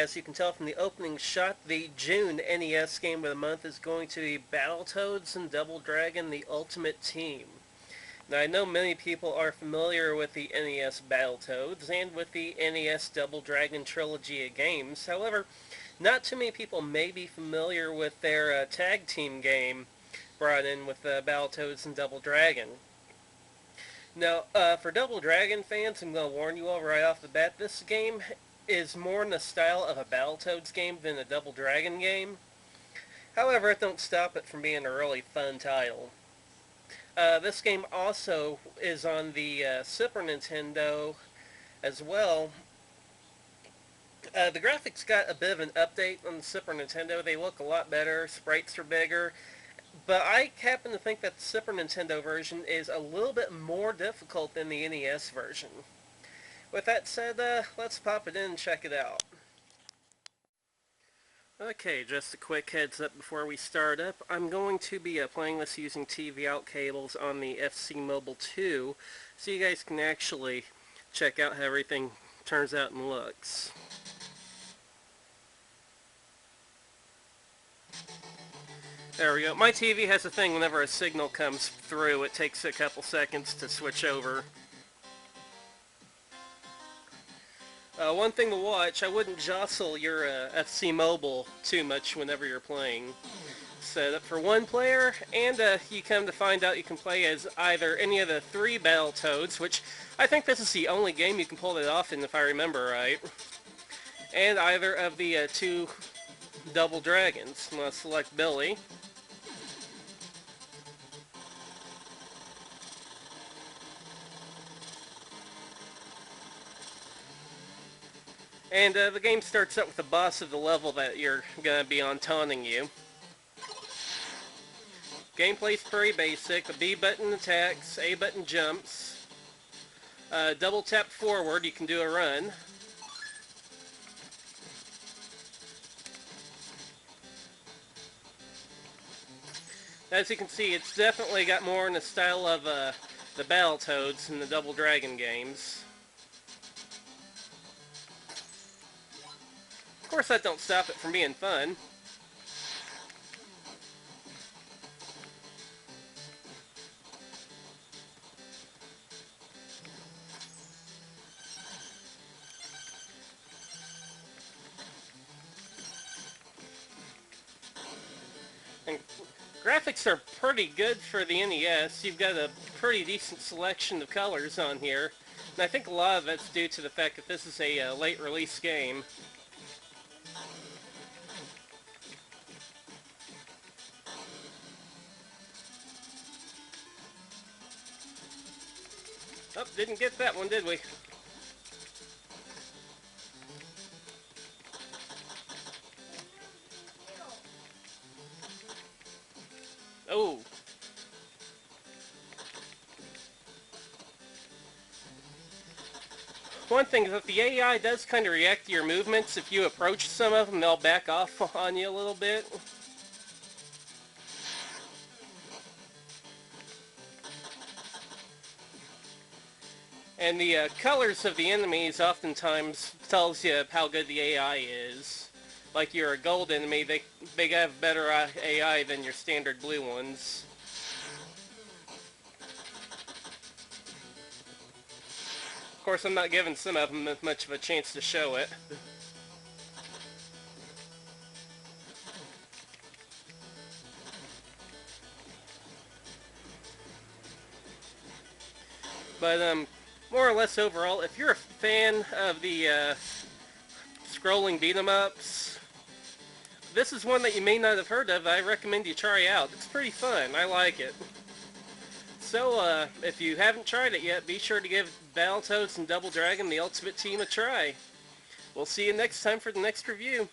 as you can tell from the opening shot, the June NES game of the month is going to be Battletoads and Double Dragon: The Ultimate Team. Now, I know many people are familiar with the NES Battletoads and with the NES Double Dragon trilogy of games. However, not too many people may be familiar with their tag team game brought in with Battletoads and Double Dragon. Now, for Double Dragon fans, I'm going to warn you all right off the bat, this game is more in the style of a Battletoads game than a Double Dragon game. However, it don't stop it from being a really fun title. This game also is on the Super Nintendo as well. The graphics got a bit of an update on the Super Nintendo. They look a lot better, sprites are bigger, but I happen to think that the Super Nintendo version is a little bit more difficult than the NES version. With that said, let's pop it in and check it out. Okay, just a quick heads up before we start up. I'm going to be playing this using TV out cables on the FC Mobile 2, so you guys can actually check out how everything turns out and looks. There we go. My TV has a thing whenever a signal comes through, it takes a couple seconds to switch over. One thing to watch, I wouldn't jostle your FC Mobile too much whenever you're playing. Set up for one player, and you come to find out you can play as either any of the 3 Battletoads, which I think this is the only game you can pull it off in if I remember right, and either of the 2 Double Dragons. I'm going to select Billy. And the game starts up with the boss of the level that you're going to be on taunting you. Gameplay's pretty basic. The B button attacks, A button jumps. Double tap forward, you can do a run. As you can see, it's definitely got more in the style of the Battletoads in the Double Dragon games. Of course, that don't stop it from being fun. And graphics are pretty good for the NES. You've got a pretty decent selection of colors on here. And I think a lot of that's due to the fact that this is a late release game. Oh, didn't get that one, did we? Oh. One thing is that the AI does kind of react to your movements. If you approach some of them, they'll back off on you a little bit. And the colors of the enemies oftentimes tells you how good the AI is. Like you're a gold enemy, they have better AI than your standard blue ones. Of course, I'm not giving some of them much of a chance to show it. But more or less overall, if you're a fan of the scrolling beat-em-ups, this is one that you may not have heard of. I recommend you try out. It's pretty fun. I like it. So, if you haven't tried it yet, be sure to give Battletoads and Double Dragon: The Ultimate Team a try. We'll see you next time for the next review.